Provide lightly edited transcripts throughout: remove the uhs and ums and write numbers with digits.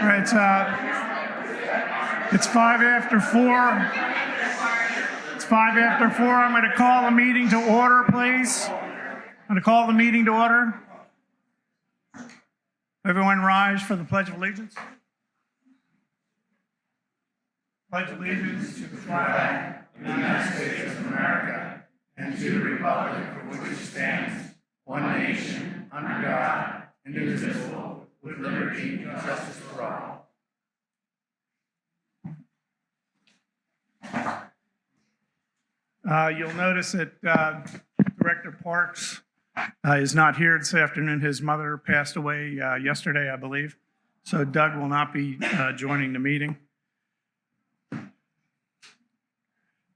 Right, it's 5 after 4. It's 5 after 4. I'm going to call the meeting to order, please. I'm going to call the meeting to order. Everyone rise for the Pledge of Allegiance. Pledge allegiance to the flag of the United States of America and to the republic for which it stands, one nation, under God, indivisible, with liberty and justice for all. You'll notice that Director Parks is not here this afternoon. His mother passed away yesterday, I believe. So Doug will not be joining the meeting.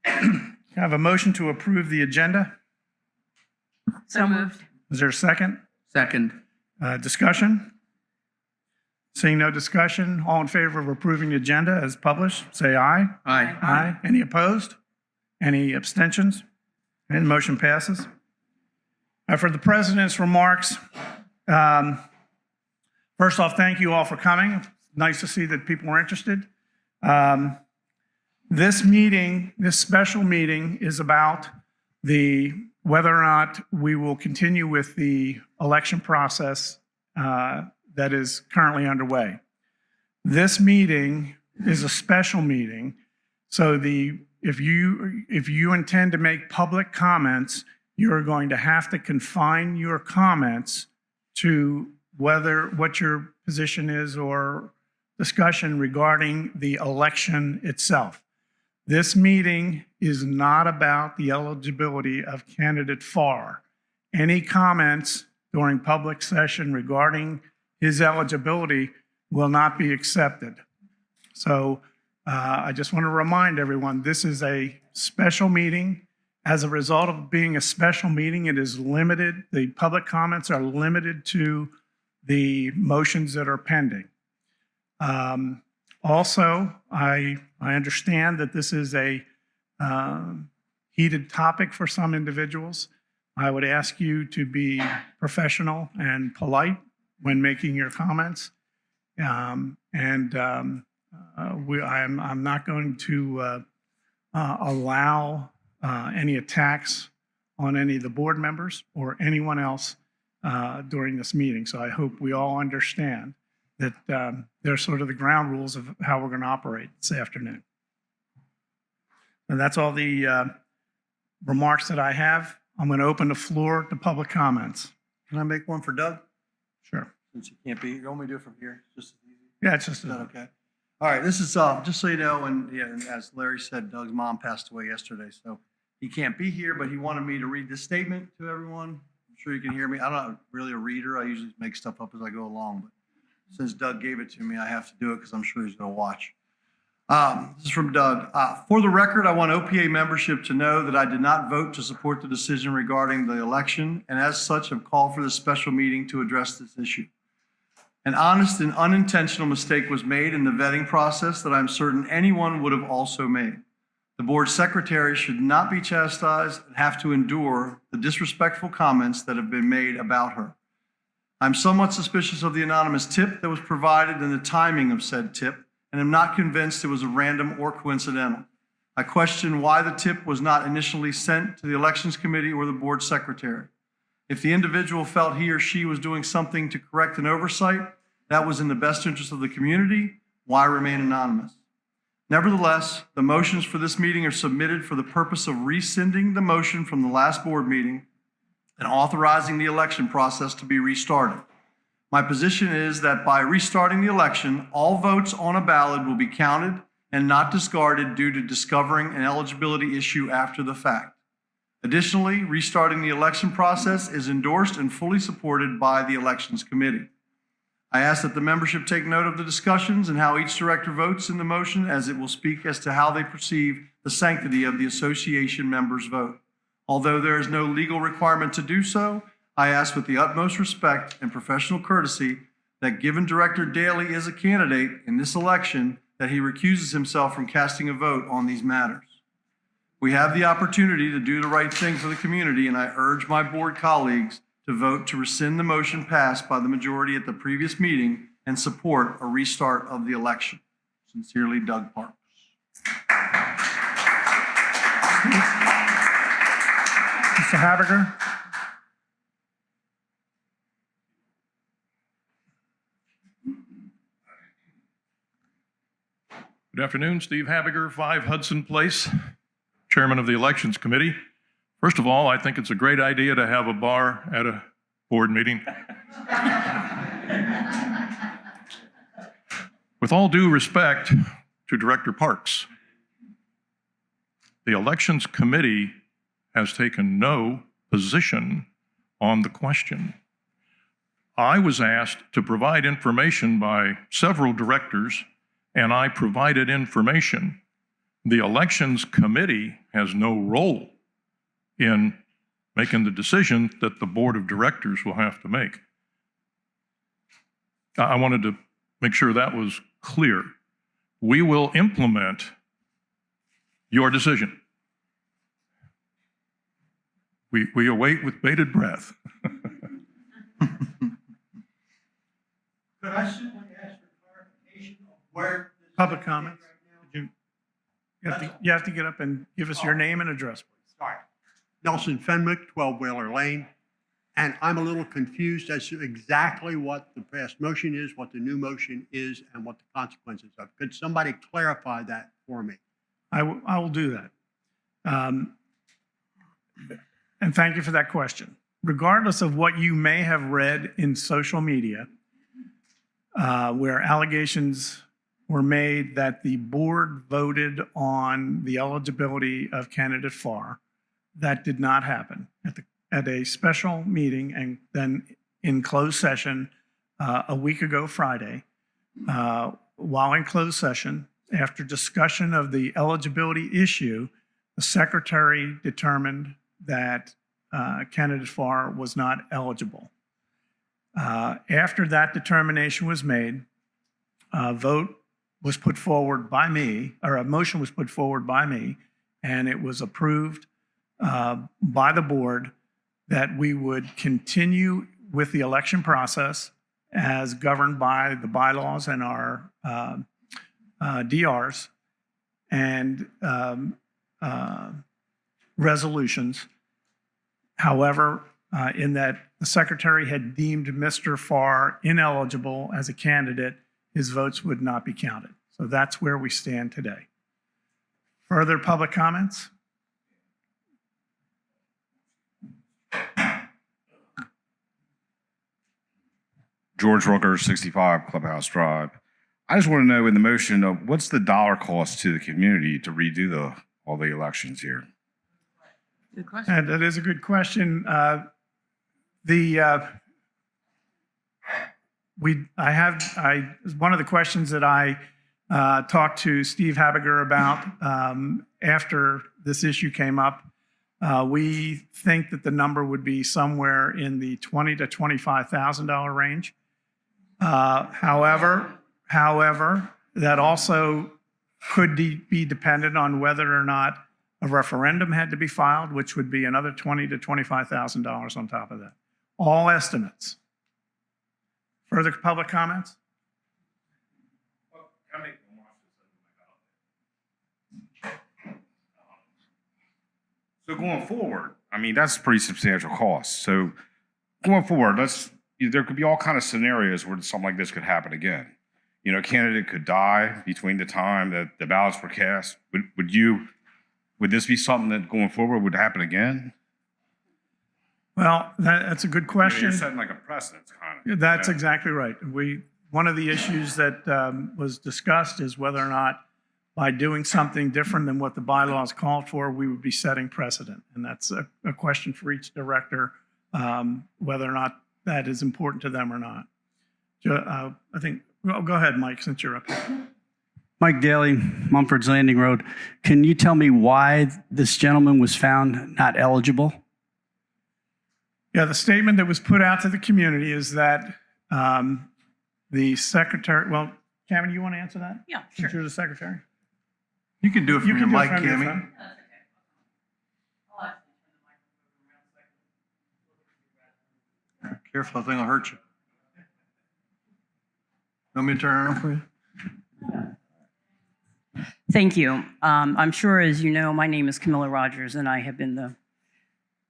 I have a motion to approve the agenda. So moved. Is there a second? Second. Discussion? Seeing no discussion, all in favor of approving the agenda as published, say aye. Aye. Aye. Any opposed? Any abstentions? And motion passes. For the president's remarks, first off, thank you all for coming. Nice to see that people are interested. This special meeting is about whether or not we will continue with the election process that is currently underway. This meeting is a special meeting, so if you intend to make public comments, you're going to have to confine your comments to what your position is or discussion regarding the election itself. This meeting is not about the eligibility of candidate Farr. Any comments during public session regarding his eligibility will not be accepted. So I just want to remind everyone, this is a special meeting. As a result of being a special meeting, it is limited. The public comments are limited to the motions that are pending. Also, I understand that this is a heated topic for some individuals. I would ask you to be professional and polite when making your comments. I'm not going to allow any attacks on any of the board members or anyone else during this meeting. So I hope we all understand that they're sort of the ground rules of how we're going to operate this afternoon. And that's all the remarks that I have. I'm going to open the floor to public comments. Can I make one for Doug? Sure. Since you can't be, you want me to do it from here? Just as easy? Yeah, it's just Is that okay? All right, this is just so you know, and as Larry said, Doug's mom passed away yesterday, so he can't be here, but he wanted me to read this statement to everyone. I'm sure you can hear me. I'm not really a reader. I usually make stuff up as I go along, but since Doug gave it to me, I have to do it because I'm sure he's going to watch. This is from Doug. For the record, I want OPA membership to know that I did not vote to support the decision regarding the election, and as such have called for this special meeting to address this issue. An honest and unintentional mistake was made in the vetting process that I'm certain anyone would have also made. The board secretary should not be chastised and have to endure the disrespectful comments that have been made about her. I'm somewhat suspicious of the anonymous tip that was provided and the timing of said tip, and am not convinced it was random or coincidental. I question why the tip was not initially sent to the elections committee or the board secretary. If the individual felt he or she was doing something to correct an oversight that was in the best interest of the community, why remain anonymous? Nevertheless, the motions for this meeting are submitted for the purpose of rescinding the motion from the last board meeting and authorizing the election process to be restarted. My position is that by restarting the election, all votes on a ballot will be counted and not discarded due to discovering an eligibility issue after the fact. Additionally, restarting the election process is endorsed and fully supported by the Elections Committee. I ask that the membership take note of the discussions and how each director votes in the motion, as it will speak as to how they perceive the sanctity of the association members' vote. Although there is no legal requirement to do so, I ask with the utmost respect and professional courtesy that given Director Daly is a candidate in this election, that he recuses himself from casting a vote on these matters. We have the opportunity to do the right thing for the community, and I urge my board colleagues to vote to rescind the motion passed by the majority at the previous meeting and support a restart of the election. Sincerely, Doug Parks. Mr. Habiger? Good afternoon, Steve Habiger, 5 Hudson Place, Chairman of the Elections Committee. First of all, I think it's a great idea to have a bar at a board meeting. With all due respect to Director Parks, the Elections Committee has taken no position on the question. I was asked to provide information by several directors, and I provided information. The Elections Committee has no role in making the decision that the Board of Directors will have to make. I wanted to make sure that was clear. We will implement your decision. We await with bated breath. Could I simply ask for clarification of where? this Public is comments? right now? You have to get up and give us your name and address, please. Sorry. Nelson Fenwick, 12 Whaler Lane. And I'm a little confused as to exactly what the past motion is, what the new motion is, and what the consequences are. Could somebody clarify that for me? I will do that. And thank you for that question. Regardless of what you may have read in social media, where allegations were made that the board voted on the eligibility of candidate Farr, that did not happen. At a special meeting and then in closed session a week ago Friday, while in closed session, after discussion of the eligibility issue, the secretary determined that candidate Farr was not eligible. After that determination was made, a vote was put forward by me, or a motion was put forward by me, and it was approved by the board that we would continue with the election process as governed by the bylaws and our DRs and resolutions. However, in that the secretary had deemed Mr. Farr ineligible as a candidate, his votes would not be counted. So that's where we stand today. Further public comments? George Rucker, 65 Clubhouse Drive. I just want to know in the motion, what's the dollar cost to the community to redo all the elections here? Good question. And that is a good question. One of the questions that I talked to Steve Habiger about after this issue came up, we think that the number would be somewhere in the $20,000 to $25,000 range. However, that also could be dependent on whether or not a referendum had to be filed, which would be another $20,000 to $25,000 on top of that. All estimates. Further public comments? So going forward, I mean, that's a pretty substantial cost. So going forward, there could be all kind of scenarios where something like this could happen again. You know, a candidate could die between the time that the ballots were cast. Would this be something that going forward would happen again? Well, that's a good question. You're setting like a precedent, kind of. That's exactly right. One of the issues that was discussed is whether or not by doing something different than what the bylaws called for, we would be setting precedent. And that's a question for each director, whether or not that is important to them or not. I think, well, go ahead, Mike, since you're up here. Mike Daly, Mumford's Landing Road. Can you tell me why this gentleman was found not eligible? Yeah, the statement that was put out to the community is that the secretary, well, Cameron, you want to answer that? Yeah, Since sure. you're the secretary? You can do it from You your can do it mic, from your Cammy. phone. Careful, I think I'll hurt you. Want me to turn around for you? Thank you. I'm sure, as you know, my name is Camilla Rogers, and I have been the,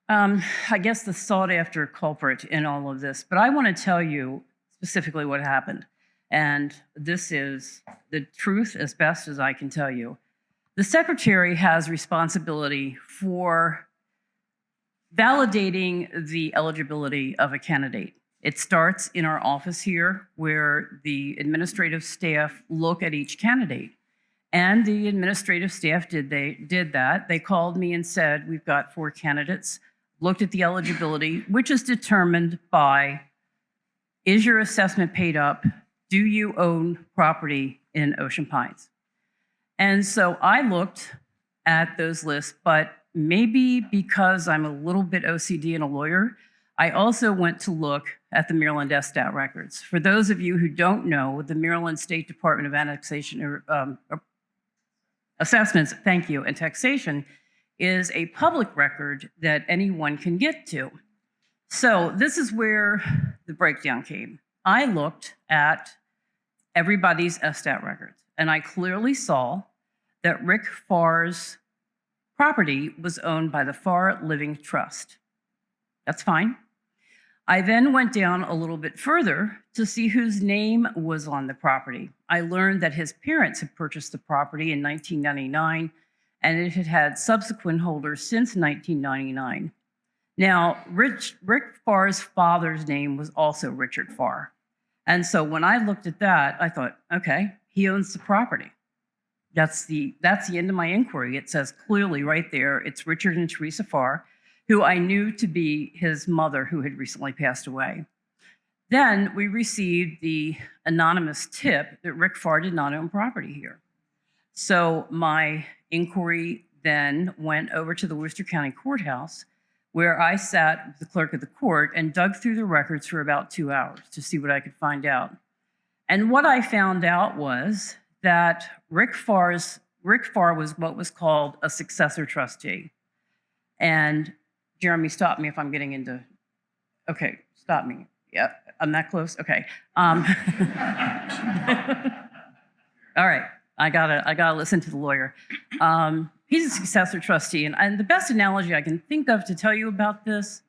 I guess, the sought-after culprit in all of this. But I want to tell you specifically what happened. And this is the truth as best as I can tell you. The secretary has responsibility for validating the eligibility of a candidate. It starts in our office here, where the administrative staff look at each candidate. And the administrative staff did that. They called me and said, we've got 4 candidates, looked at the eligibility, which is determined by, is your assessment paid up? Do you own property in Ocean Pines? And so I looked at those lists, but maybe because I'm a little bit OCD and a lawyer, I also went to look at the Maryland SSTAT records. For those of you who don't know, the Maryland State Department of Annexation Assessments, thank you, and Taxation is a public record that anyone can get to. So this is where the breakdown came. I looked at everybody's SSTAT records, and I clearly saw that Rick Farr's property was owned by the Farr Living Trust. That's fine. I then went down a little bit further to see whose name was on the property. I learned that his parents had purchased the property in 1999, and it had had subsequent holders since 1999. Now, Rick Farr's father's name was also Richard Farr. And so when I looked at that, I thought, okay, he owns the property. That's the end of my inquiry. It says clearly right there, it's Richard and Teresa Farr, who I knew to be his mother, who had recently passed away. Then we received the anonymous tip that Rick Farr did not own property here. So my inquiry then went over to the Worcester County Courthouse, where I sat with the clerk of the court and dug through the records for about 2 hours to see what I could find out. And what I found out was that Rick Farr was what was called a successor trustee. And Jeremy, stop me if I'm getting into, okay, stop me. Yeah, I'm that close? Okay. All right, I gotta listen to the lawyer. He's a successor trustee, and the best analogy I can think of to tell you about this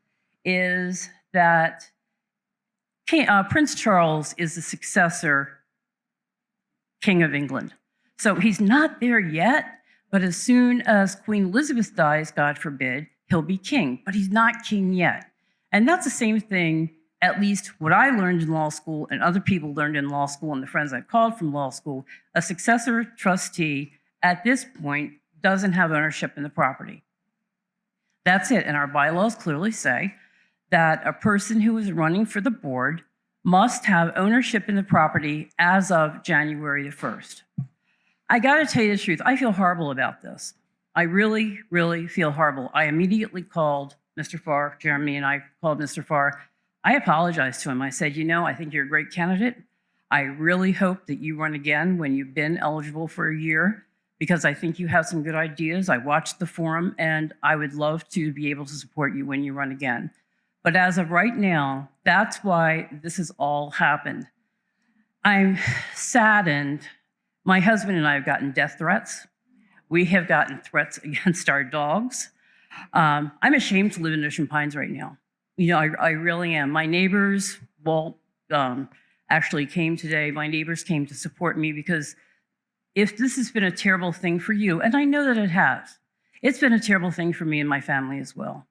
is that Prince Charles is the successor King of England. So he's not there yet, but as soon as Queen Elizabeth dies, God forbid, he'll be king, but he's not king yet. And that's the same thing, at least what I learned in law school and other people learned in law school and the friends I've called from law school. A successor trustee at this point doesn't have ownership in the property. That's it. And our bylaws clearly say that a person who is running for the board must have ownership in the property as of January the 1st. I gotta tell you the truth, I feel horrible about this. I really, really feel horrible. I immediately called Mr. Farr, Jeremy and I called Mr. Farr. I apologized to him. I said, you know, I think you're a great candidate. I really hope that you run again when you've been eligible for a year, because I think you have some good ideas. I watched the forum and I would love to be able to support you when you run again. But as of right now, that's why this has all happened. I'm saddened. My husband and I have gotten death threats. We have gotten threats against our dogs. I'm ashamed to live in Ocean Pines right now. You know, I really am. My neighbors, Walt actually came today. My neighbors came to support me because if this has been a terrible thing for you, and I know that it has, it's been a terrible thing for me and my family as well.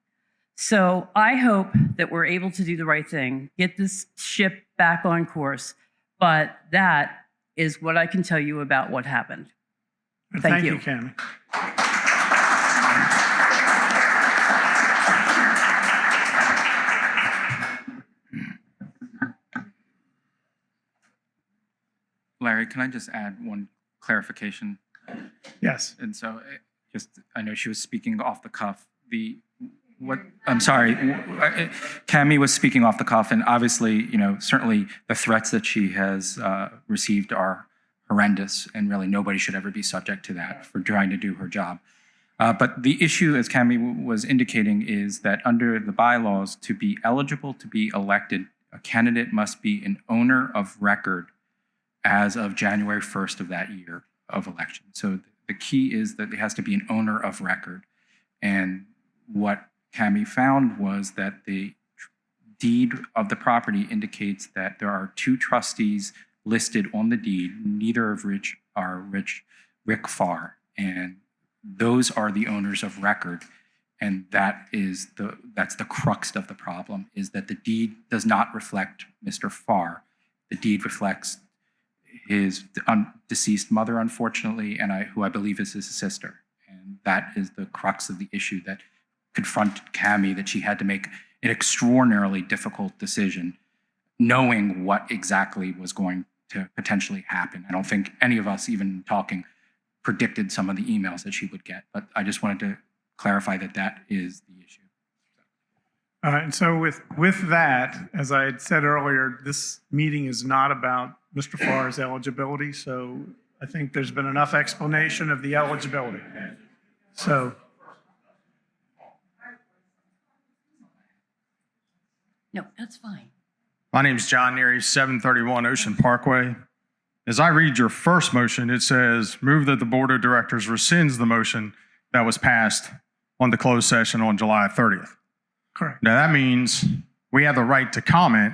So I hope that we're able to do the right thing, get this ship back on course. But that is what I can tell you about what happened. Thank you, Cami. Larry, can I just add one clarification? Yes. And so, I know she was speaking off the cuff. I'm sorry, Cami was speaking off the cuff, and obviously, you know, certainly the threats that she has received are horrendous, and really nobody should ever be subject to that for trying to do her job. But the issue, as Cami was indicating, is that under the bylaws, to be eligible to be elected, a candidate must be an owner of record as of January 1st of that year of election. So the key is that there has to be an owner of record. And what Cami found was that the deed of the property indicates that there are 2 trustees listed on the deed, neither of which are Rick Farr. And those are the owners of record. And that's the crux of the problem, is that the deed does not reflect Mr. Farr. The deed reflects his deceased mother, unfortunately, and who I believe is his sister. And that is the crux of the issue that confronted Cami, that she had to make an extraordinarily difficult decision, knowing what exactly was going to potentially happen. I don't think any of us, even talking, predicted some of the emails that she would get, but I just wanted to clarify that that is the issue. All right, and so with that, as I had said earlier, this meeting is not about Mr. Farr's eligibility, so I think there's been enough explanation of the eligibility. So, No, that's fine. My name's John Neary, 731 Ocean Parkway. As I read your first motion, it says, move that the Board of Directors rescinds the motion that was passed on the closed session on July 30th. correct. Now, that means we have the right to comment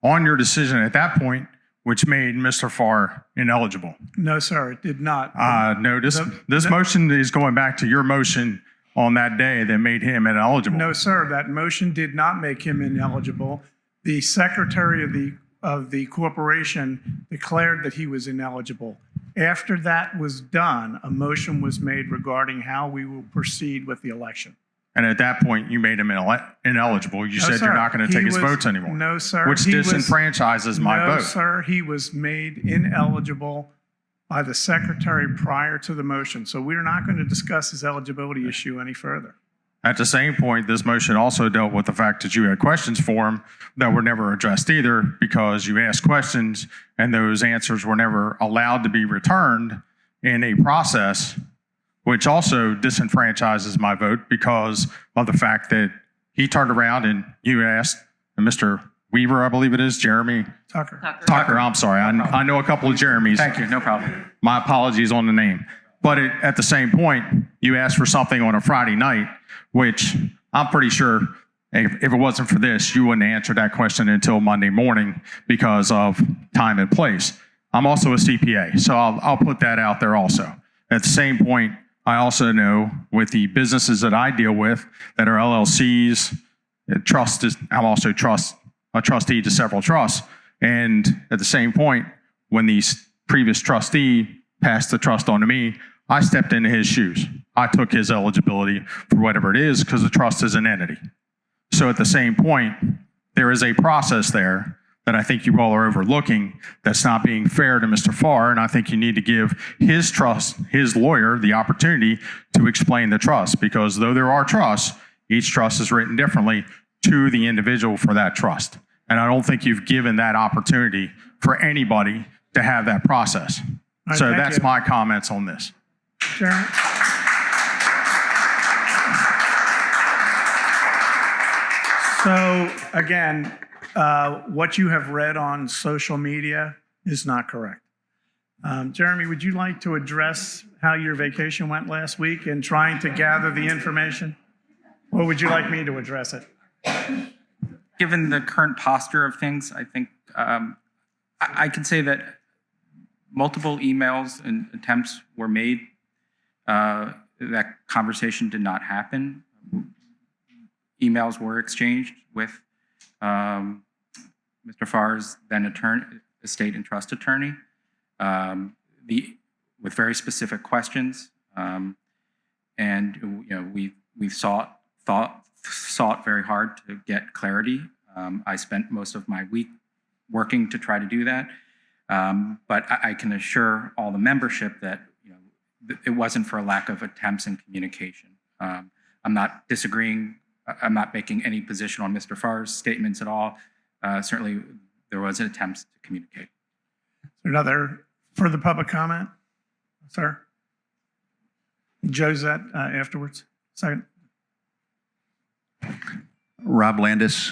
on your decision at that point, which made Mr. Farr ineligible. No, sir, it did not. No, this motion is going back to your motion on that day that made him ineligible. No, sir, that motion did not make him ineligible. The secretary of the corporation declared that he was ineligible. After that was done, a motion was made regarding how we will proceed with the election. And at that point, you made him ineligible. You No, said sir. you're not going to He take his was- votes anymore. No, sir. Which He was- disenfranchises my No, vote. sir, he was made ineligible by the secretary prior to the motion. So we're not going to discuss his eligibility issue any further. At the same point, this motion also dealt with the fact that you had questions for him that were never addressed either, because you asked questions and those answers were never allowed to be returned in a process, which also disenfranchises my vote because of the fact that he turned around and you asked, and Mr. Weaver, I believe it is, Jeremy Tucker. Tucker, I'm sorry. I know a couple of Jeremys. Thank you, no problem. My apologies on the name. But at the same point, you asked for something on a Friday night, which I'm pretty sure if it wasn't for this, you wouldn't answer that question until Monday morning because of time and place. I'm also a CPA, so I'll put that out there also. At the same point, I also know with the businesses that I deal with that are LLCs, I'm also a trustee to several trusts. And at the same point, when the previous trustee passed the trust on to me, I stepped into his shoes. I took his eligibility for whatever it is because the trust is an entity. So at the same point, there is a process there that I think you all are overlooking that's not being fair to Mr. Farr, and I think you need to give his lawyer, the opportunity to explain the trust, because though there are trusts, each trust is written differently to the individual for that trust. And I don't think you've given that opportunity for anybody to have that process. right, So thank that's you. my comments on this. Jeremy? So again, what you have read on social media is not correct. Jeremy, would you like to address how your vacation went last week and trying to gather the information? Or would you like me to address it? Given the current posture of things, I think I can say that multiple emails and attempts were made. That conversation did not happen. Emails were exchanged with Mr. Farr's then estate and trust attorney, with very specific questions, and we've sought very hard to get clarity. I spent most of my week working to try to do that, but I can assure all the membership that it wasn't for a lack of attempts and communication. I'm not disagreeing. I'm not making any position on Mr. Farr's statements at all. Certainly, there was an attempt to communicate. Is there another further public comment? Sir? Josette afterwards. Second. Rob Landis,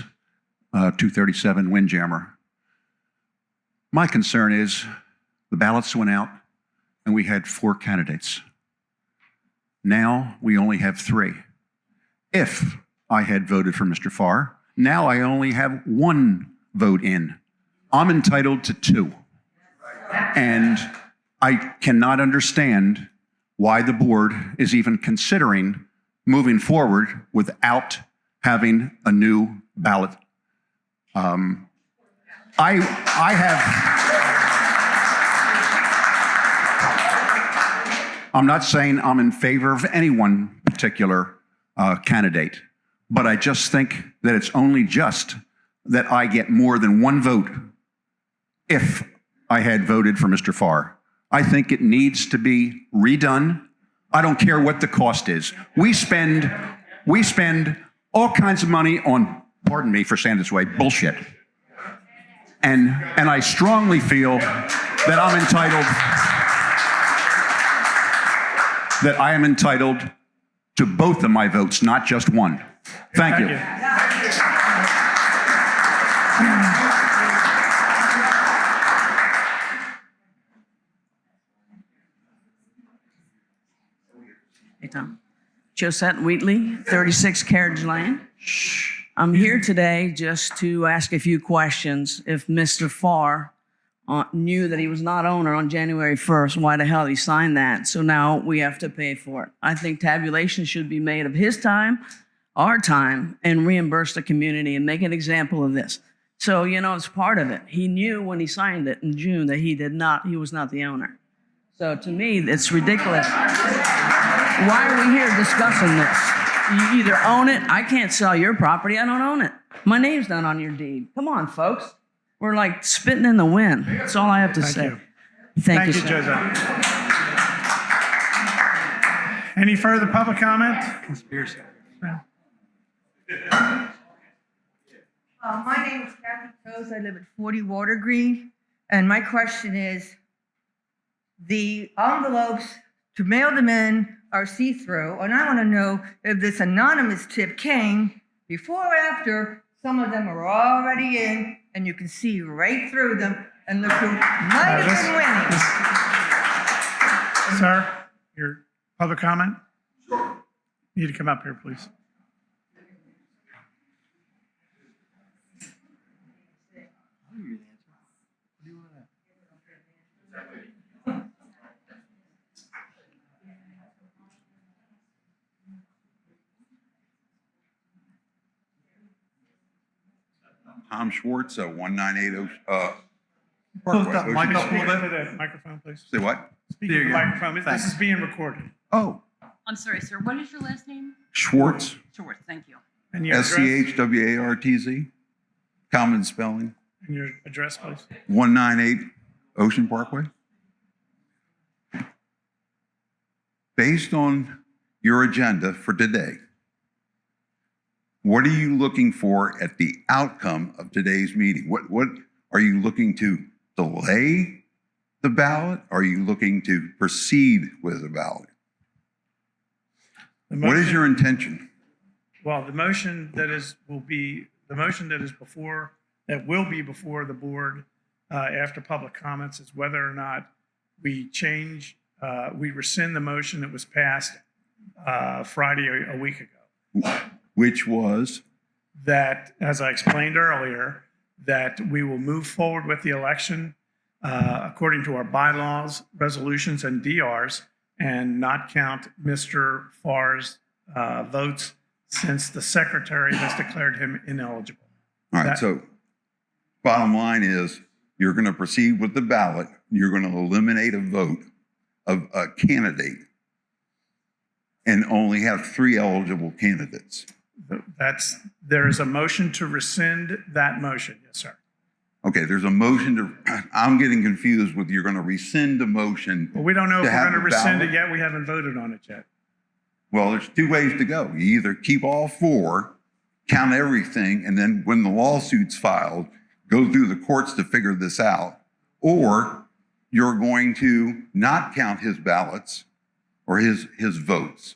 237 Windjammer. My concern is the ballots went out and we had 4 candidates. Now we only have 3. If I had voted for Mr. Farr, now I only have 1 vote in. I'm entitled to 2. And I cannot understand why the board is even considering moving forward without having a new ballot. I'm not saying I'm in favor of any one particular candidate, but I just think that it's only just that I get more than 1 vote if I had voted for Mr. Farr. I think it needs to be redone. I don't care what the cost is. We spend all kinds of money on, pardon me for saying this way, bullshit. And I strongly feel that I am entitled to both of my votes, not just 1. Thank you. Hey, Tom. Josette Wheatley, 36 Carriage Lane. I'm here today just to ask a few questions. If Mr. Farr knew that he was not owner on January 1st, why the hell he signed that? So now we have to pay for it. I think tabulation should be made of his time, our time, and reimburse the community and make an example of this. So, it's part of it. He knew when he signed it in June that he was not the owner. So to me, it's ridiculous. Why are we here discussing this? You either own it. I can't sell your property. I don't own it. My name's not on your deed. Come on, folks. We're like spitting in the wind. That's all I have to say. you. Thank you, Thank you, sir. Joseph. Any further public comment? Conspiracy. No. My name is Kathy Coase. I live at 40 Water Green. And my question is, the envelopes to mail them in are see-through. And I want to know if this anonymous tip came before or after some of them are already in and you can see right through them and look who might have been winning. Sir, your public comment? Sure. You need to come up here, please. Tom Schwartz, 198 Close that Ocean. mic up a Speak little into bit. the microphone, please. Say what? Speak There into you the go. microphone. This Thanks. is being recorded. Oh, I'm sorry, sir. What is your last name? Schwartz, Schwartz. Thank you. And your address? SCHWARTZ, common spelling, And your address, please. 198 Ocean Parkway. Based on your agenda for today, what are you looking for at the outcome of today's meeting? What are you looking to delay the ballot? Are you looking to proceed with the ballot? What is your intention? Well, the motion that will be before the board after public comments is whether or not we rescind the motion that was passed Friday a week ago. Which was? That, as I explained earlier, that we will move forward with the election according to our bylaws, resolutions, and DRs, and not count Mr. Farr's votes since the secretary has declared him ineligible. All right, so bottom line is you're going to proceed with the ballot. You're going to eliminate a vote of a candidate and only have 3 eligible candidates. There is a motion to rescind that motion. Yes, sir. Okay, there's a motion to, I'm getting confused with you're going to rescind the motion. Well, we don't know if to we're have going to the rescind ballot. it yet. We haven't voted on it yet. Well, there's 2 ways to go. You either keep all 4, count everything, and then when the lawsuit's filed, go through the courts to figure this out, or you're going to not count his ballots or his votes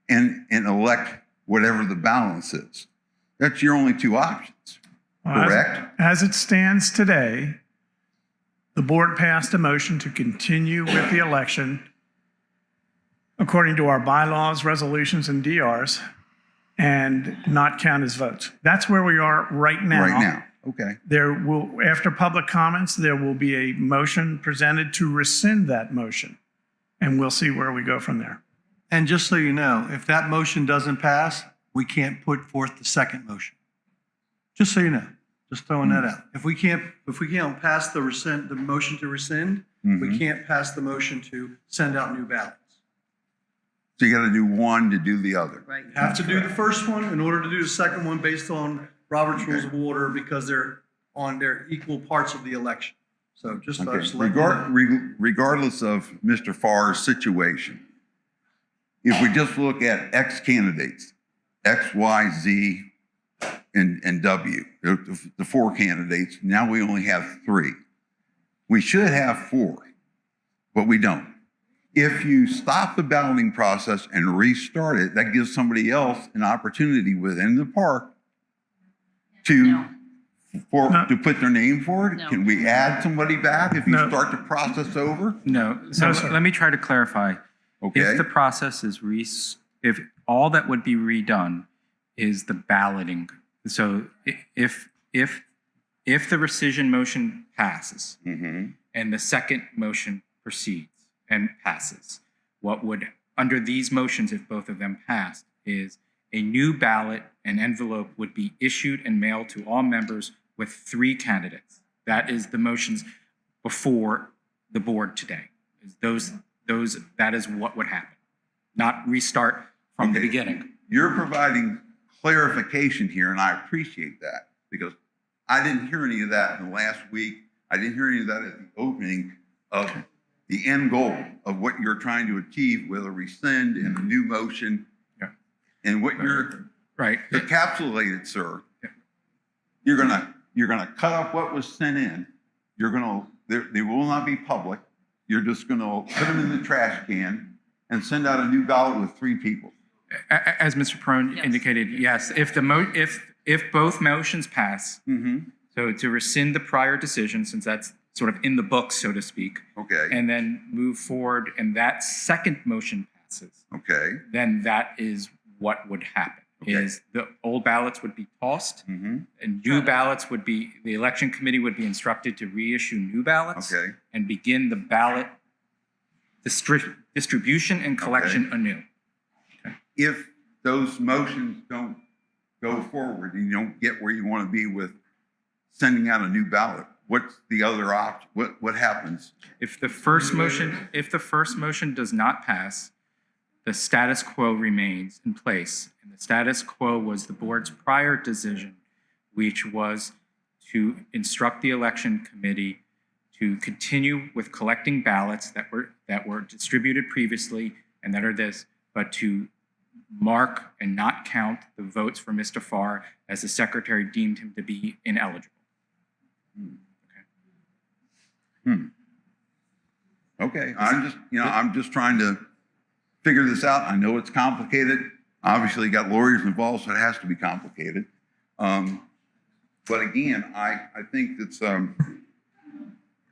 and elect whatever the balance is. That's your only 2 options, correct? As it stands today, The board passed a motion to continue with the election according to our bylaws, resolutions, and DRs, and not count as votes. That's where we are right now. Right now, okay. There will, after public comments, there will be a motion presented to rescind that motion, and we'll see where we go from there. And just so you know, if that motion doesn't pass, we can't put forth the second motion. Just so you know, just throwing that out. If we can't pass the motion to rescind, we can't pass the motion to send out new ballots. So you got to do one to do the other. Right. Have to do the first one in order to do the second one based on Robert's Rules of Order because they're equal parts of the election. So just Okay. let you know. Regardless of Mr. Farr's situation, if we just look at X candidates, X, Y, Z, and W, the 4 candidates, now we only have 3. We should have 4, but we don't. If you stop the balloting process and restart it, that gives somebody else an opportunity within the park to put their name forward. No. Can we add somebody back if you No. start the process over? No. So No, sir. let me try to clarify. Okay. If the process is if all that would be redone is the balloting. So if the rescission motion passes Mm-hmm. and the second motion proceeds and passes, what would, under these motions, if both of them passed, is a new ballot and envelope would be issued and mailed to all members with 3 candidates. That is the motions before the board today. That is what would happen, not restart from the Okay. beginning. You're providing clarification here, and I appreciate that because I didn't hear any of that in the last week. I didn't hear any of that at the opening of the end goal of what you're trying to achieve with a rescind and a new motion. Yeah. And what you're Right. encapsulated, sir. Yeah. You're gonna cut off what was sent in. They will not be public. You're just gonna put them in the trash can and send out a new ballot with 3 people. As Mr. Perone Yes. indicated, yes, if both motions pass, Mm-hmm. so to rescind the prior decision, since that's sort of in the book, so to speak, Okay. and then move forward, and that second motion passes, Okay. then that is what would happen. Okay. Is the old ballots would be tossed, Mm-hmm. and new ballots would be, the election committee would be instructed to reissue new ballots Okay. and begin the ballot distribution and collection anew. If those motions don't go forward and you don't get where you want to be with sending out a new ballot, what's the other option? What happens? If the first motion does not pass, the status quo remains in place. And the status quo was the board's prior decision, which was to instruct the election committee to continue with collecting ballots that were distributed previously and that are this, but to mark and not count the votes for Mr. Farr as the secretary deemed him to be ineligible. Okay, I'm just trying to figure this out. I know it's complicated. Obviously, you got lawyers involved, so it has to be complicated. But again, I think it's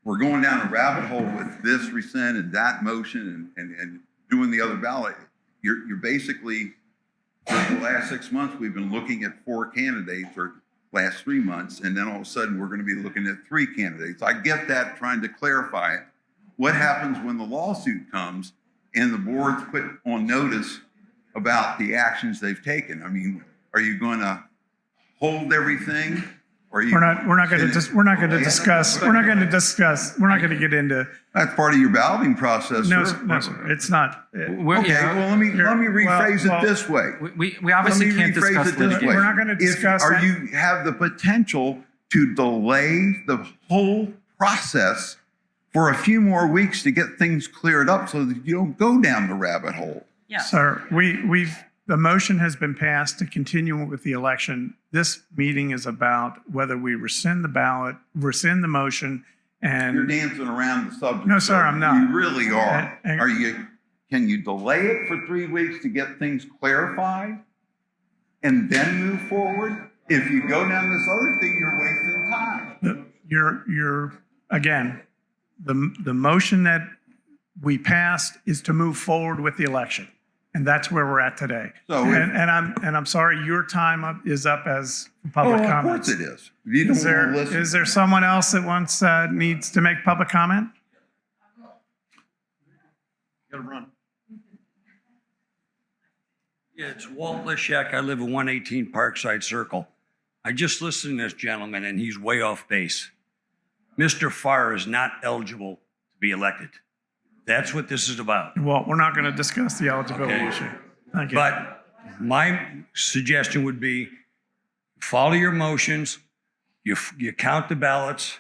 we're going down a rabbit hole with this rescind and that motion and doing the other ballot. You're basically, for the last 6 months, we've been looking at 4 candidates, or last 3 months, and then all of a sudden we're going to be looking at 3 candidates. I get that, trying to clarify it. What happens when the lawsuit comes and the board's put on notice about the actions they've taken? I mean, are you going to hold everything? Or We're not going to get into. That's part of your balloting process, No, sir. no, sir, it's not. Okay, well, let me rephrase it this way. We obviously Let me can't rephrase discuss it this way. litigation. We're not gonna discuss that. You have the potential to delay the whole process for a few more weeks to get things cleared up so that you don't go down the rabbit hole. Yeah. Sir, the motion has been passed to continue with the election. This meeting is about whether we rescind the ballot, rescind the motion, You're and dancing around the subject. No, sir, I'm not. You really are. And- Can you delay it for 3 weeks to get things clarified and then move forward? If you go down this other thing, you're wasting time. you're again, the motion that we passed is to move forward with the election. And that's where we're at today. So And I'm sorry, your time is up as public Of comments. course it is. You don't Is there, want to listen. is there someone else that needs to make public comment? Got to run. Yeah, it's Walt Lishak. I live at 118 Parkside Circle. I just listened to this gentleman, and he's way off base. Mr. Farr is not eligible to be elected. That's what this is about. Well, we're not going to discuss the eligibility Okay. issue. Thank you. But my suggestion would be follow your motions. You count the ballots.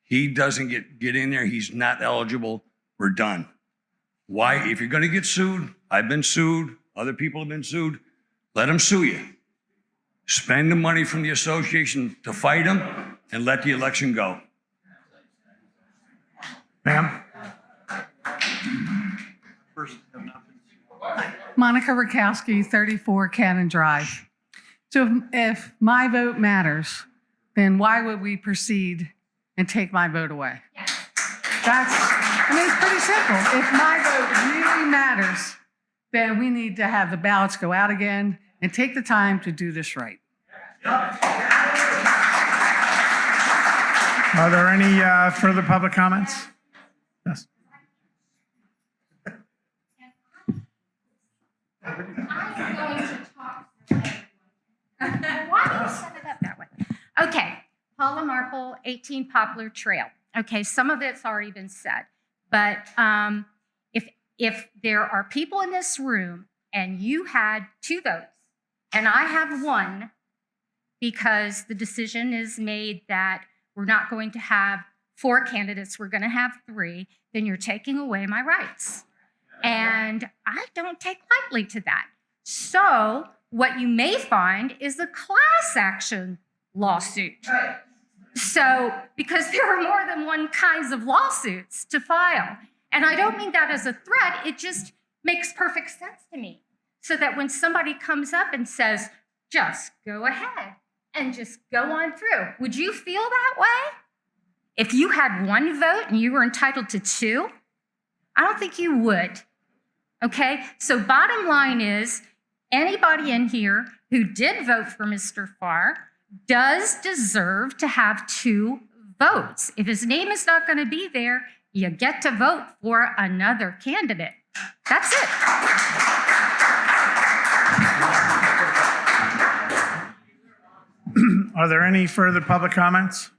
He doesn't get in there. He's not eligible. We're done. Why? If you're going to get sued, I've been sued. Other people have been sued. Let them sue you. Spend the money from the association to fight them and let the election go. Ma'am? First, have not been. Monica Rakowski, 34 Cannon Drive. So if my vote matters, then why would we proceed and take my vote away? It's pretty simple. If my vote really matters, then we need to have the ballots go out again and take the time to do this right. Are there any further public comments? Yes. Why do you set it up that way? Okay, Paula Marple, 18 Poplar Trail. Okay, some of it's already been said, but if there are people in this room and you had 2 votes and I have 1 because the decision is made that we're not going to have 4 candidates, we're going to have 3, then you're taking away my rights. And I don't take lightly to that. So what you may find is a class action lawsuit. So, because there are more than one kinds of lawsuits to file. And I don't mean that as a threat, it just makes perfect sense to me. So that when somebody comes up and says, just go ahead and just go on through, would you feel that way? If you had 1 vote and you were entitled to 2, I don't think you would. Okay, so bottom line is, anybody in here who did vote for Mr. Farr does deserve to have 2 votes. If his name is not going to be there, you get to vote for another candidate. That's it. Are there any further public comments?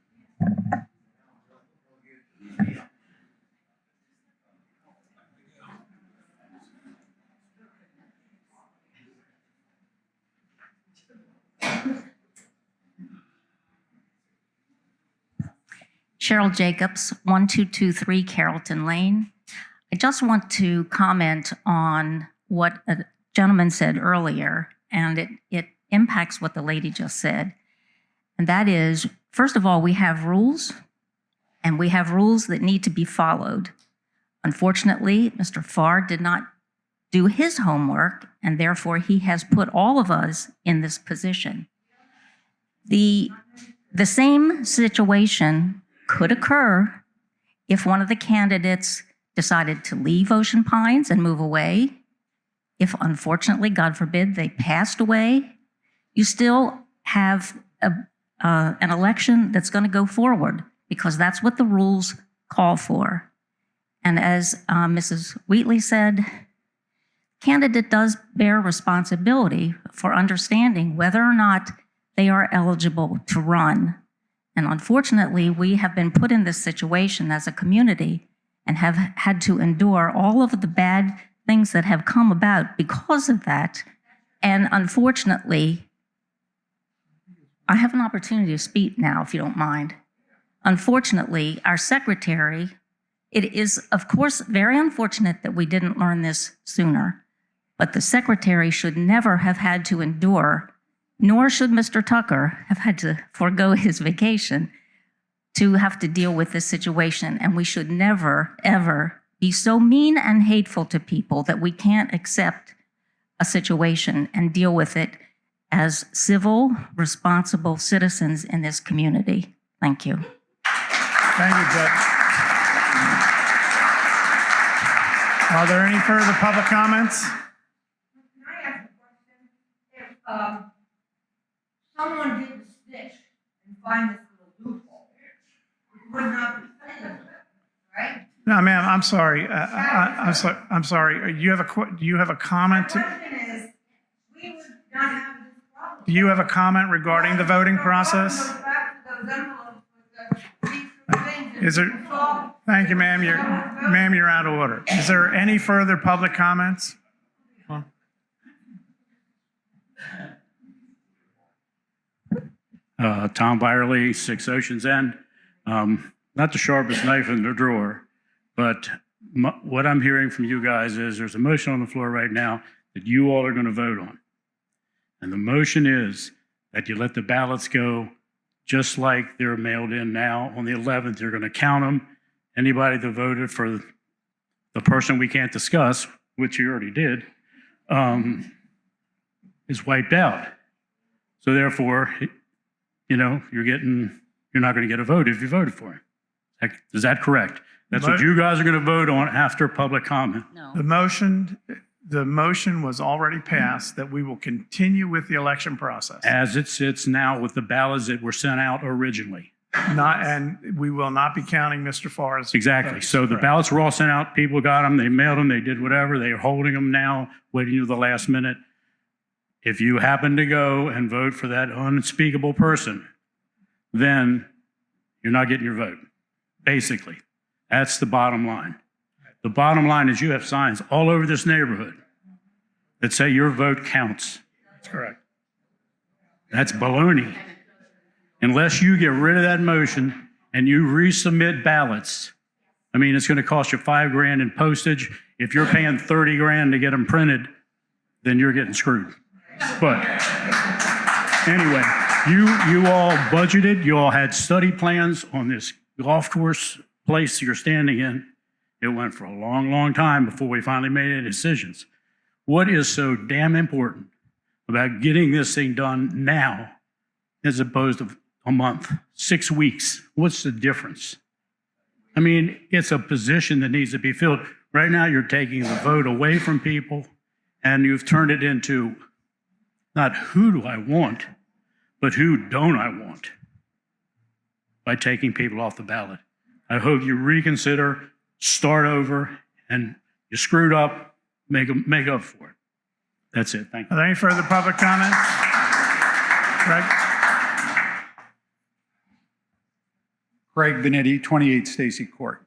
Cheryl Jacobs, 1223 Carrollton Lane. I just want to comment on what a gentleman said earlier, and it impacts what the lady just said. And that is, first of all, we have rules, and we have rules that need to be followed. Unfortunately, Mr. Farr did not do his homework, and therefore he has put all of us in this position. The same situation could occur if one of the candidates decided to leave Ocean Pines and move away. If unfortunately, God forbid, they passed away, you still have an election that's going to go forward because that's what the rules call for. And as Mrs. Wheatley said, candidate does bear responsibility for understanding whether or not they are eligible to run. And unfortunately, we have been put in this situation as a community and have had to endure all of the bad things that have come about because of that. And unfortunately, I have an opportunity to speak now, if you don't mind. Unfortunately, our secretary, it is, of course, very unfortunate that we didn't learn this sooner, but the secretary should never have had to endure, nor should Mr. Tucker have had to forego his vacation to have to deal with this situation. And we should never, ever be so mean and hateful to people that we can't accept a situation and deal with it as civil, responsible citizens in this community. Thank you. Thank you, Judge. Are there any further public comments? Can I ask a question? If someone did the snitch and find this little loophole, it would not be fair, right? No, ma'am, I'm sorry. I'm sorry. You have do you have a comment? The question is, we would not have this problem. Do you have a comment regarding the voting process? Goes back to those envelopes with the secret things and Is there? it's all- Thank you, ma'am. Ma'am, you're out of order. Is there any further public comments? Tom Byerly, 6 Oceans End. Not the sharpest knife in the drawer, but what I'm hearing from you guys is there's a motion on the floor right now that you all are going to vote on. And the motion is that you let the ballots go just like they're mailed in now. On the 11th, you're going to count them. Anybody that voted for the person we can't discuss, which you already did, is wiped out. So therefore, you're not going to get a vote if you voted for him. Is that correct? That's what you guys are going to vote on after public comment. No. The motion was already passed that we will continue with the election process. As it sits now with the ballots that were sent out originally. And we will not be counting Mr. Farr's. Exactly. So the ballots were all sent out. People got them. They mailed them. They did whatever. They are holding them now, waiting to the last minute. If you happen to go and vote for that unspeakable person, then you're not getting your vote. Basically, that's the bottom line. The bottom line is you have signs all over this neighborhood that say your vote counts. That's correct. That's baloney. Unless you get rid of that motion and you resubmit ballots, I mean, it's going to cost you $5,000 in postage. If you're paying $30,000 to get them printed, then you're getting screwed. But anyway, you all budgeted, you all had study plans on this golf course place you're standing in. It went for a long, long time before we finally made any decisions. What is so damn important about getting this thing done now as opposed to a month, 6 weeks? What's the difference? I mean, it's a position that needs to be filled. Right now, you're taking the vote away from people, and you've turned it into not who do I want, but who don't I want by taking people off the ballot. I hope you reconsider, start over, and you screwed up, make up for it. That's it. Thank you. Are there any further public comments? Greg? Craig Benetti, 28 Stacy Court.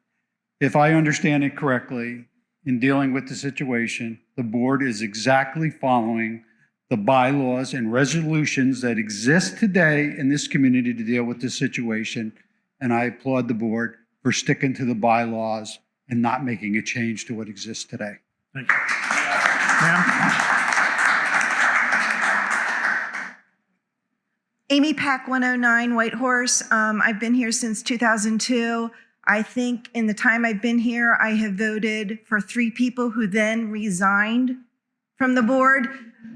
If I understand it correctly, in dealing with the situation, the board is exactly following the bylaws and resolutions that exist today in this community to deal with this situation. And I applaud the board for sticking to the bylaws and not making a change to what exists today. Thank you. Ma'am? Amy Pack, 109 Whitehorse. I've been here since 2002. I think in the time I've been here, I have voted for 3 people who then resigned from the board.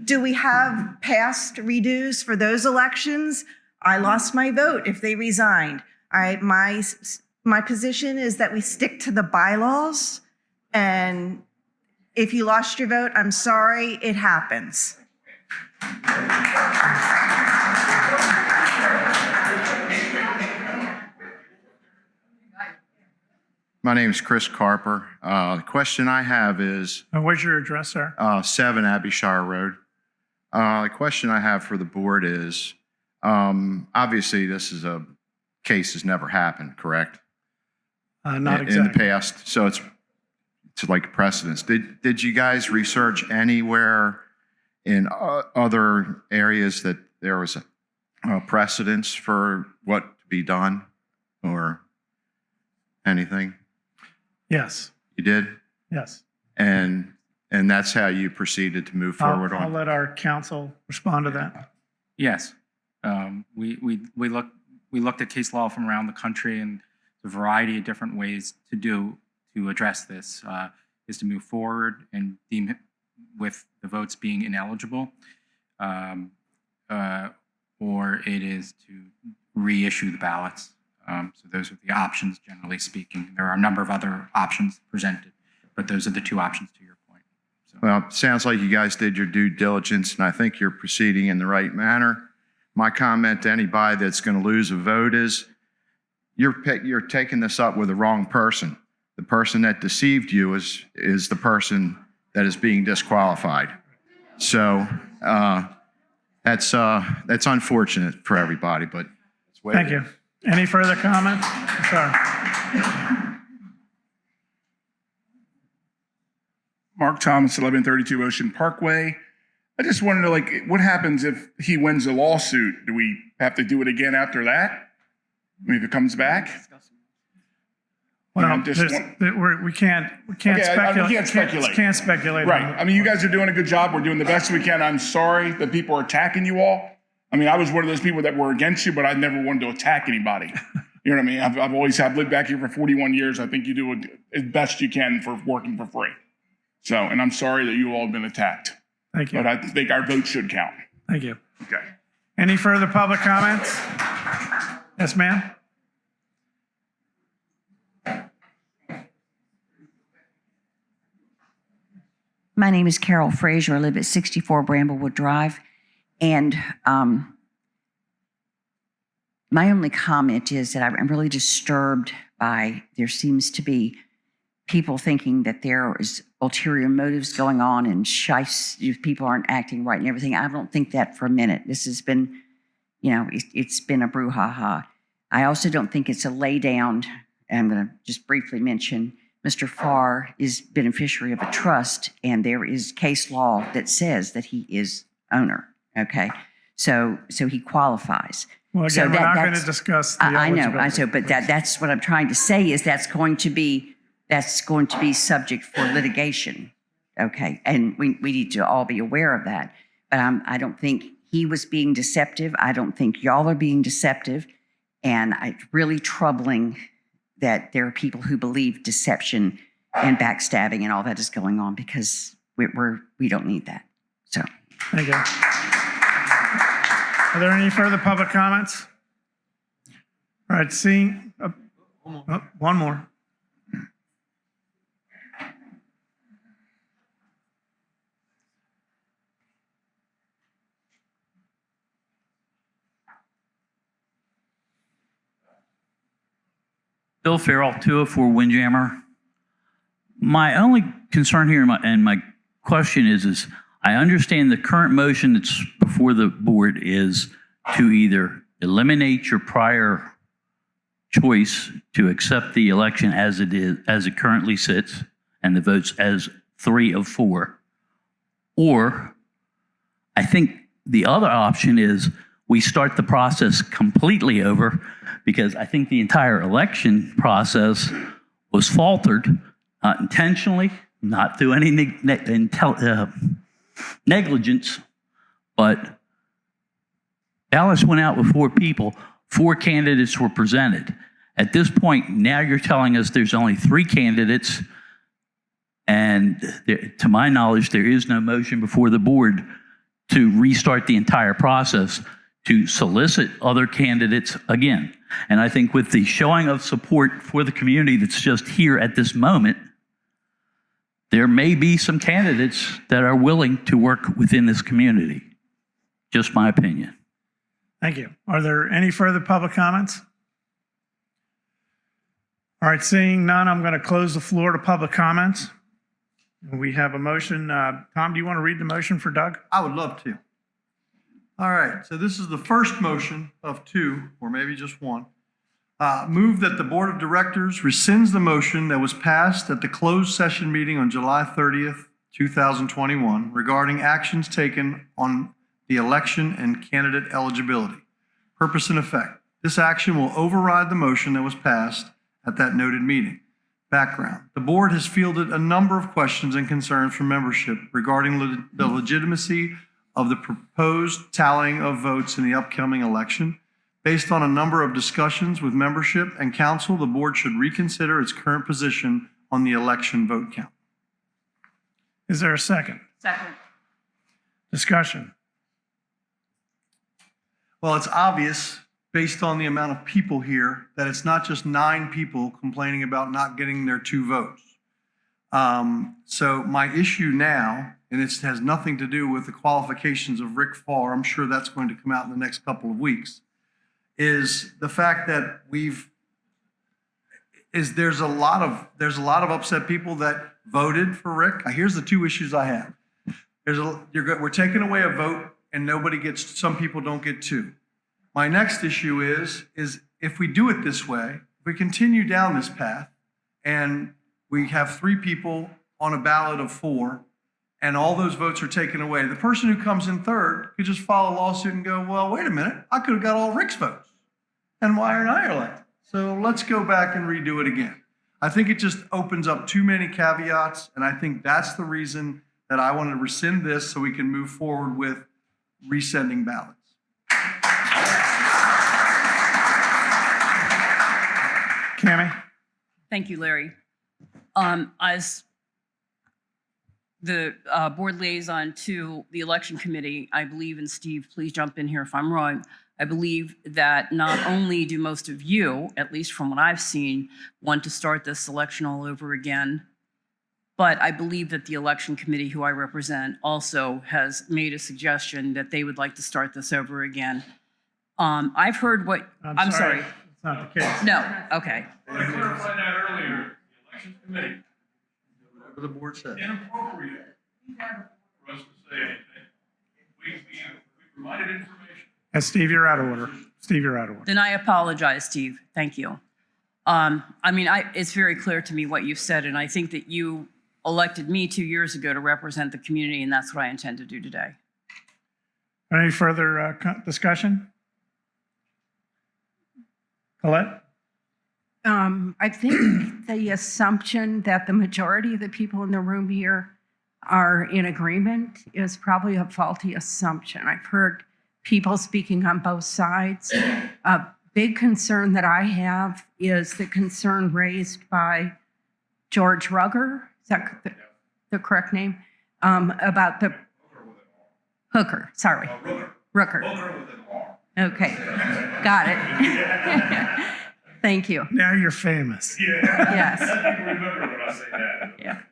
Do we have past redos for those elections? I lost my vote if they resigned. My position is that we stick to the bylaws, and if you lost your vote, I'm sorry, it happens. My name is Chris Carper. The question I have is... Where's your address, sir? 7 Abbeyshire Road. The question I have for the board is, obviously this is a case has never happened, correct? Not exactly. In the past, so it's like precedence. Did you guys research anywhere in other areas that there was a precedence for what to be done or anything? Yes. You did? Yes. And that's how you proceeded to move forward I'll on? let our counsel respond to that. Yes. We looked at case law from around the country, and a variety of different ways to address this is to move forward and deem it with the votes being ineligible, or it is to reissue the ballots. So those are the options, generally speaking. There are a number of other options presented, But those are the two options to your point. Well, it sounds like you guys did your due diligence, and I think you're proceeding in the right manner. My comment to anybody that's going to lose a vote is you're taking this up with the wrong person. The person that deceived you is the person that is being disqualified. So that's unfortunate for everybody, but it's the way Thank it you. is. Any further comments? Sorry. Mark Thomas, 1132 Ocean Parkway. I just want to know, like, what happens if he wins a lawsuit? Do we have to do it again after that? I mean, if it comes back? Well, I'm just we can't Okay, speculate. we can't speculate. Can't speculate. Right. on it. I mean, you guys are doing a good job. We're doing the best we can. I'm sorry that people are attacking you all. I mean, I was one of those people that were against you, but I never wanted to attack anybody. You know what I mean? I've lived back here for 41 years. I think you do as best you can for working for free. So, and I'm sorry that you all have been attacked. Thank you. But I think our vote should count. Thank you. Okay. Any further public comments? Yes, ma'am. My name is Carol Frazier. I live at 64 Bramblewood Drive. And my only comment is that I'm really disturbed by there seems to be people thinking that there is ulterior motives going on and people aren't acting right and everything. I don't think that for a minute. This has been, it's been a brouhaha. I also don't think it's a lay down. And I'm going to just briefly mention Mr. Farr is beneficiary of a trust, and there is case law that says that he is owner. Okay, so he qualifies. Well, again, So we're not going that's- to discuss the I know, eligibility. but that's what I'm trying to say is that's going to be subject for litigation. Okay, and we need to all be aware of that. But I don't think he was being deceptive. I don't think y'all are being deceptive, and it's really troubling that there are people who believe deception and backstabbing and all that is going on because we don't need that. So. Thank you. Are there any further public comments? All right, seeing, one more. Bill Farrell, 204 Windjammer. My only concern here and my question is I understand the current motion that's before the board is to either eliminate your prior choice to accept the election as it currently sits and the votes as 3 of 4, or I think the other option is we start the process completely over because I think the entire election process was faltered, not intentionally, not through any negligence, but ballots went out with 4 people, 4 candidates were presented. At this point, now you're telling us there's only 3 candidates, and to my knowledge, there is no motion before the board to restart the entire process to solicit other candidates again. And I think with the showing of support for the community that's just here at this moment, there may be some candidates that are willing to work within this community. Just my opinion. Thank you. Are there any further public comments? All right, seeing none, I'm going to close the floor to public comments. We have a motion. Tom, do you want to read the motion for Doug? I would love to. All right, so this is the first motion of 2, or maybe just 1. Move that the Board of Directors rescinds the motion that was passed at the closed session meeting on July 30th, 2021 regarding actions taken on the election and candidate eligibility. Purpose and effect. This action will override the motion that was passed at that noted meeting. Background. The board has fielded a number of questions and concerns from membership regarding the legitimacy of the proposed tallying of votes in the upcoming election. Based on a number of discussions with membership and council, the board should reconsider its current position on the election vote count. Is there a second? Second. Discussion. Well, it's obvious based on the amount of people here that it's not just 9 people complaining about not getting their 2 votes. So my issue now, and it has nothing to do with the qualifications of Rick Farr, I'm sure that's going to come out in the next couple of weeks, is the fact that there's a lot of upset people that voted for Rick. Here's the two issues I have. We're taking away a vote and some people don't get two. My next issue is if we do it this way, if we continue down this path and we have 3 people on a ballot of 4 and all those votes are taken away, the person who comes in third could just file a lawsuit and go, well, wait a minute, I could have got all Rick's votes. And why aren't I elected? So let's go back and redo it again. I think it just opens up too many caveats, and I think that's the reason that I wanted to rescind this so we can move forward with resending ballots. Cammie? Thank you, Larry. As the board liaison to the election committee, I believe, and Steve, please jump in here if I'm wrong, I believe that not only do most of you, at least from what I've seen, want to start this election all over again, but I believe that the election committee, who I represent, also has made a suggestion that they would like to start this over again. I've heard what, I'm sorry. It's not the case. No, okay. I clarified that earlier. The elections committee. Whatever the board said. Inappropriate for us to say anything. We provided information. Steve, you're out of order. Steve, you're out of order. Then I apologize, Steve. Thank you. It's very clear to me what you've said, and I think that you elected me 2 years ago to represent the community, and that's what I intend to do today. Any further discussion? Colette? I think the assumption that the majority of the people in the room here are in agreement is probably a faulty assumption. I've heard people speaking on both sides. A big concern that I have is the concern raised by George Rugger, is that the correct name? About the Hooker, sorry. Rooker. Okay, got it. Thank you. Now you're famous. Yes. Remember when I say that. Yeah.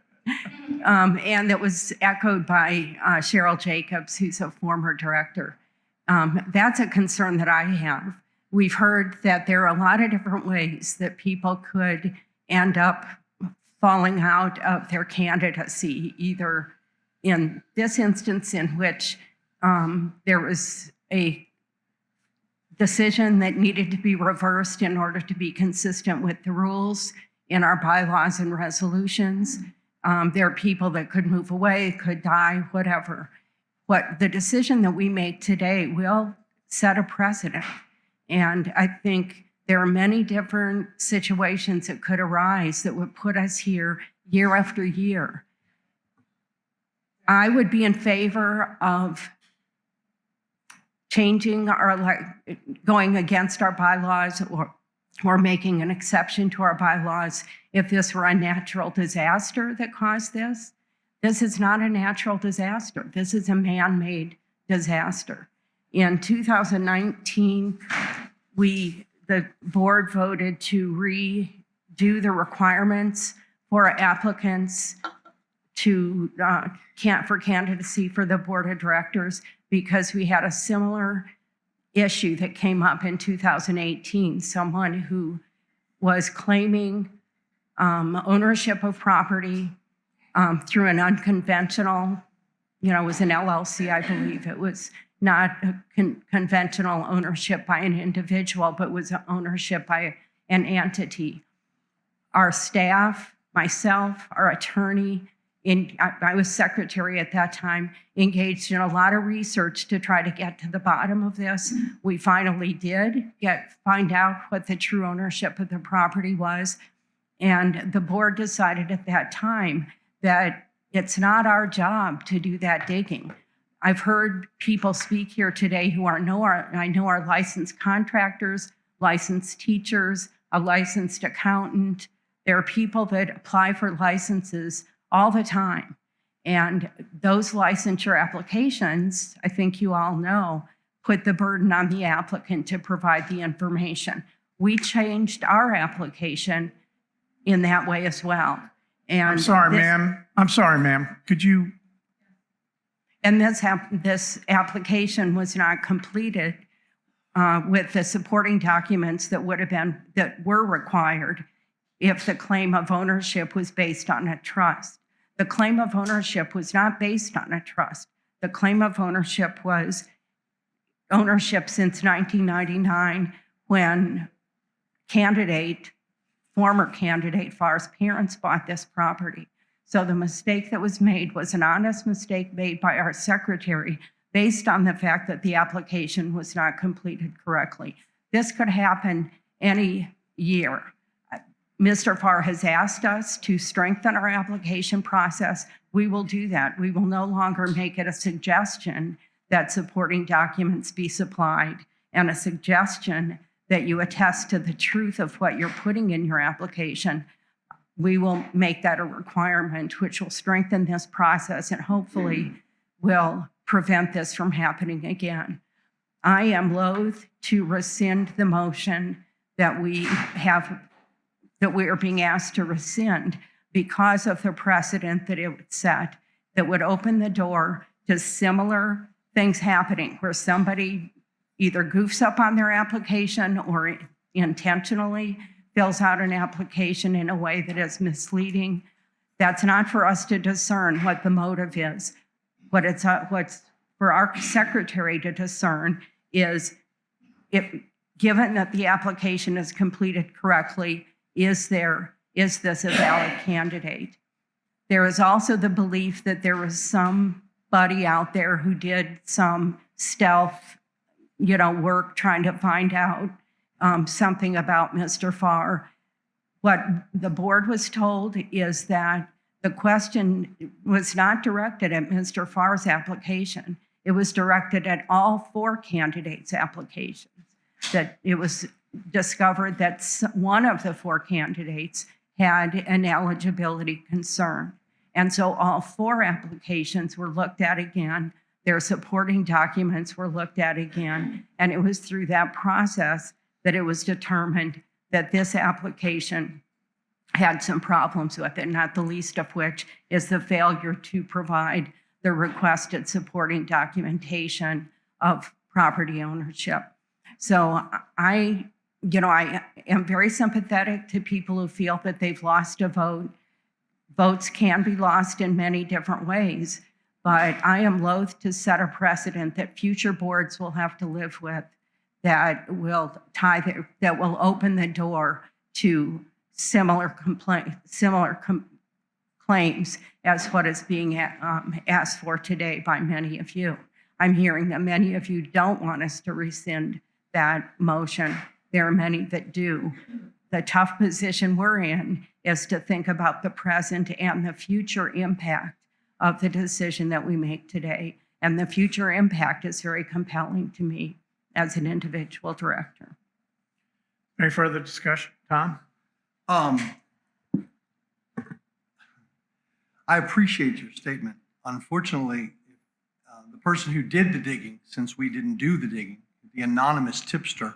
And that was echoed by Cheryl Jacobs, who's a former director. That's a concern that I have. We've heard that there are a lot of different ways that people could end up falling out of their candidacy, either in this instance in which there was a decision that needed to be reversed in order to be consistent with the rules in our bylaws and resolutions. There are people that could move away, could die, whatever. What the decision that we make today will set a precedent. And I think there are many different situations that could arise that would put us here year after year. I would be in favor of changing going against our bylaws or making an exception to our bylaws if this were a natural disaster that caused this. This is not a natural disaster. This is a man-made disaster. In 2019, the board voted to redo the requirements for applicants for candidacy for the board of directors because we had a similar issue that came up in 2018. Someone who was claiming ownership of property through an unconventional, it was an LLC, I believe. It was not a conventional ownership by an individual, but was ownership by an entity. Our staff, myself, our attorney, I was secretary at that time, engaged in a lot of research to try to get to the bottom of this. We finally did find out what the true ownership of the property was. And the board decided at that time that it's not our job to do that digging. I've heard people speak here today who I know are licensed contractors, licensed teachers, a licensed accountant. There are people that apply for licenses all the time. And those licensure applications, I think you all know, put the burden on the applicant to provide the information. We changed our application in that way as well. And I'm sorry, this- ma'am. I'm sorry, ma'am. Could you? And this application was not completed with the supporting documents that were required if the claim of ownership was based on a trust. The claim of ownership was not based on a trust. The claim of ownership was ownership since 1999 when former candidate Farr's parents bought this property. So the mistake that was made was an honest mistake made by our secretary based on the fact that the application was not completed correctly. This could happen any year. Mr. Farr has asked us to strengthen our application process. We will do that. We will no longer make it a suggestion that supporting documents be supplied and a suggestion that you attest to the truth of what you're putting in your application. We will make that a requirement, which will strengthen this process and hopefully will prevent this from happening again. I am loath to rescind the motion that we are being asked to rescind because of the precedent that it would set that would open the door to similar things happening where somebody either goofs up on their application or intentionally fills out an application in a way that is misleading. That's not for us to discern what the motive is. What's for our secretary to discern is, given that the application is completed correctly, is this a valid candidate? There is also the belief that there was somebody out there who did some stealth, work trying to find out something about Mr. Farr. What the board was told is that the question was not directed at Mr. Farr's application. It was directed at all 4 candidates' applications. That it was discovered that one of the 4 candidates had an eligibility concern. And so all 4 applications were looked at again. Their supporting documents were looked at again. And it was through that process that it was determined that this application had some problems with it, not the least of which is the failure to provide the requested supporting documentation of property ownership. So I am very sympathetic to people who feel that they've lost a vote. Votes can be lost in many different ways, but I am loath to set a precedent that future boards will have to live with that will open the door to similar claims as what is being asked for today by many of you. I'm hearing that many of you don't want us to rescind that motion. There are many that do. The tough position we're in is to think about the present and the future impact of the decision that we make today. And the future impact is very compelling to me as an individual director. Any further discussion? Tom? I appreciate your statement. Unfortunately, the person who did the digging, since we didn't do the digging, the anonymous tipster,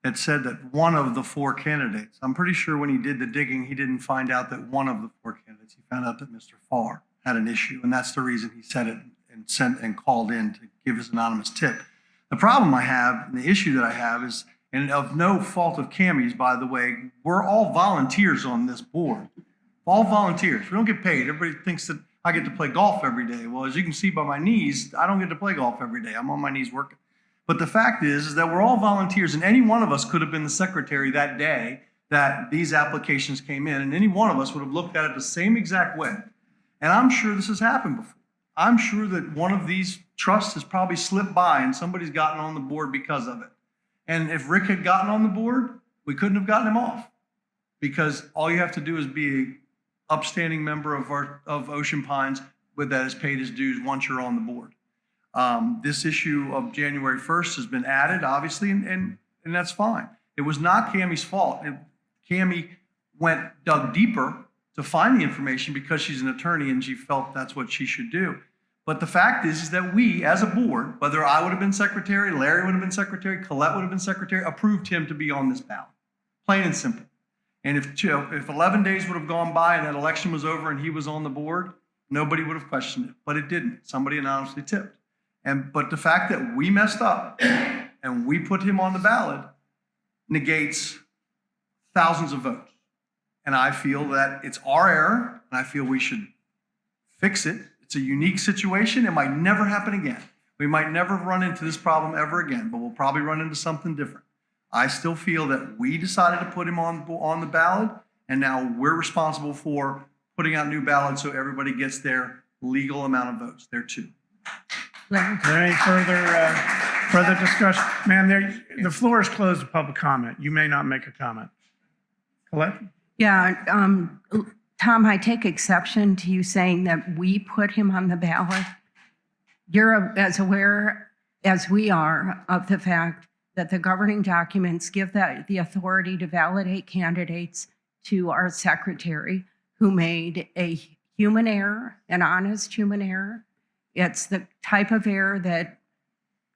had said that one of the 4 candidates, I'm pretty sure when he did the digging, he didn't find out that one of the 4 candidates, he found out that Mr. Farr had an issue. And that's the reason he said it and sent and called in to give his anonymous tip. The problem I have, and the issue that I have is, and of no fault of Cammie's, by the way, we're all volunteers on this board. All volunteers. We don't get paid. Everybody thinks that I get to play golf every day. Well, as you can see by my knees, I don't get to play golf every day. I'm on my knees working. But the fact is that we're all volunteers, and any one of us could have been the secretary that day that these applications came in, and any one of us would have looked at it the same exact way. And I'm sure this has happened before. I'm sure that one of these trusts has probably slipped by and somebody's gotten on the board because of it. And if Rick had gotten on the board, we couldn't have gotten him off, because all you have to do is be an upstanding member of Ocean Pines that has paid his dues once you're on the board. This issue of January 1st has been added, obviously, and that's fine. It was not Cammie's fault. Cammie dug deeper to find the information because she's an attorney and she felt that's what she should do. But the fact is that we, as a board, whether I would have been secretary, Larry would have been secretary, Colette would have been secretary, approved him to be on this ballot. Plain and simple. And if 11 days would have gone by and that election was over and he was on the board, nobody would have questioned it, but it didn't. Somebody anonymously tipped. But the fact that we messed up and we put him on the ballot negates thousands of votes. And I feel that it's our error, and I feel we should fix it. It's a unique situation. It might never happen again. We might never run into this problem ever again, but we'll probably run into something different. I still feel that we decided to put him on the ballot, and now we're responsible for putting out new ballots so everybody gets their legal amount of votes. There too. Is there any further discussion? Ma'am, the floor is closed to public comment. You may not make a comment. Colette? Yeah, Tom, I take exception to you saying that we put him on the ballot. You're as aware as we are of the fact that the governing documents give the authority to validate candidates to our secretary, who made a human error, an honest human error. It's the type of error that,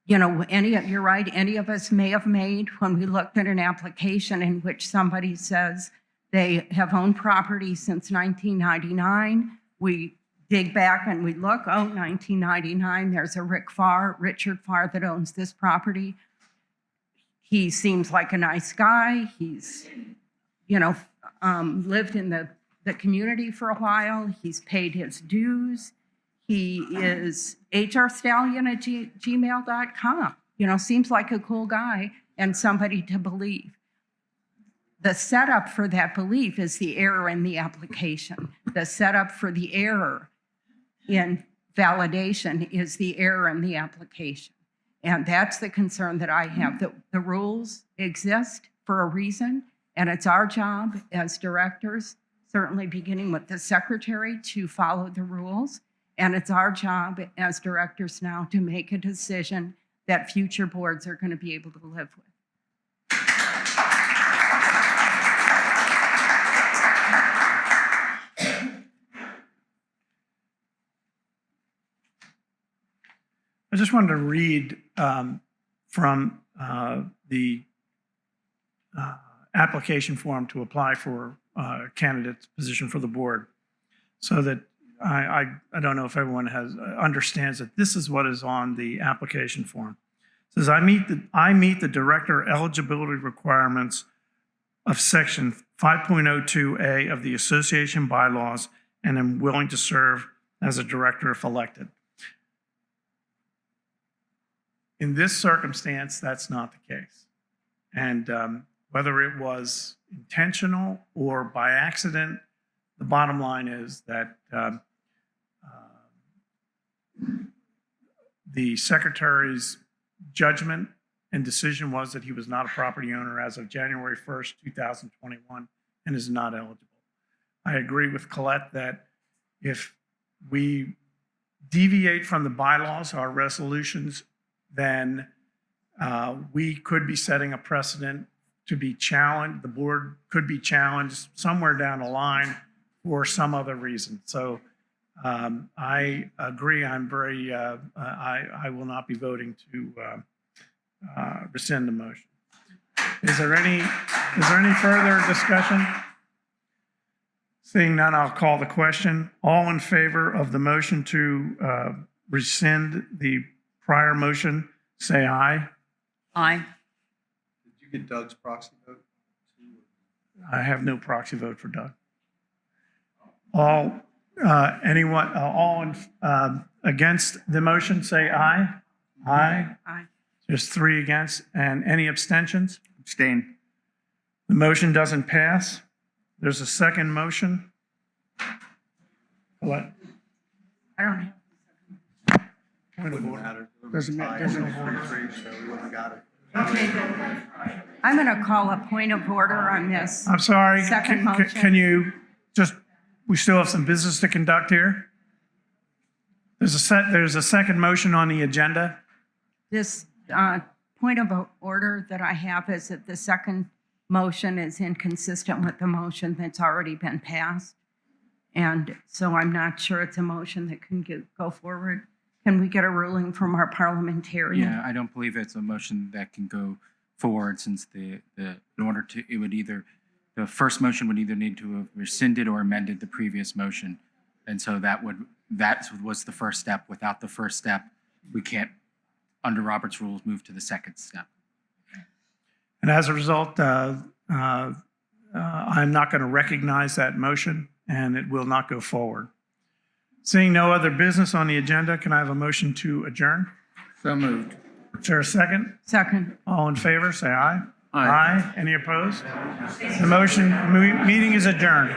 you're right, any of us may have made when we looked at an application in which somebody says they have owned property since 1999. We dig back and we look, 1999, there's a Richard Farr that owns this property. He seems like a nice guy. He's, lived in the community for a while. He's paid his dues. He is hrstallion@gmail.com. Seems like a cool guy and somebody to believe. The setup for that belief is the error in the application. The setup for the error in validation is the error in the application. And that's the concern that I have, that the rules exist for a reason, and it's our job as directors, certainly beginning with the secretary, to follow the rules. And it's our job as directors now to make a decision that future boards are going to be able to live with. I just wanted to read from the application form to apply for candidate's position for the board, so that I don't know if everyone understands that this is what is on the application form. It says, I meet the director eligibility requirements of section 5.02A of the association bylaws and am willing to serve as a director if elected. In this circumstance, that's not the case. And whether it was intentional or by accident, the bottom line is that the secretary's judgment and decision was that he was not a property owner as of January 1st, 2021, and is not eligible. I agree with Colette that if we deviate from the bylaws, our resolutions, then we could be setting a precedent to be challenged. The board could be challenged somewhere down the line for some other reason. So I agree. I'm very. I will not be voting to rescind the motion. Is there any further discussion? Seeing none, I'll call the question. All in favor of the motion to rescind the prior motion, say aye. Aye. Did you get Doug's proxy vote? I have no proxy vote for Doug. All against the motion, say aye. Aye. Aye. There's 3 against, and any abstentions? Abstain. The motion doesn't pass. There's a second motion. What? I don't have. Wouldn't matter. There's no So we wouldn't have got it. I'm going to call a point of order on this. I'm sorry. Second motion. Can you just, we still have some business to conduct here. There's a second motion on the agenda. This point of order that I have is that the second motion is inconsistent with the motion that's already been passed. And so I'm not sure it's a motion that can go forward. Can we get a ruling from our parliamentarian? Yeah, I don't believe it's a motion that can go forward, since in order to, it would either, the first motion would either need to have rescinded or amended the previous motion. And so that was the first step. Without the first step, we can't, under Robert's rules, move to the second step. And as a result, I'm not going to recognize that motion, and it will not go forward. Seeing no other business on the agenda, can I have a motion to adjourn? So moved. Is there a second? Second. All in favor, say aye. Aye. Any opposed? The meeting is adjourned.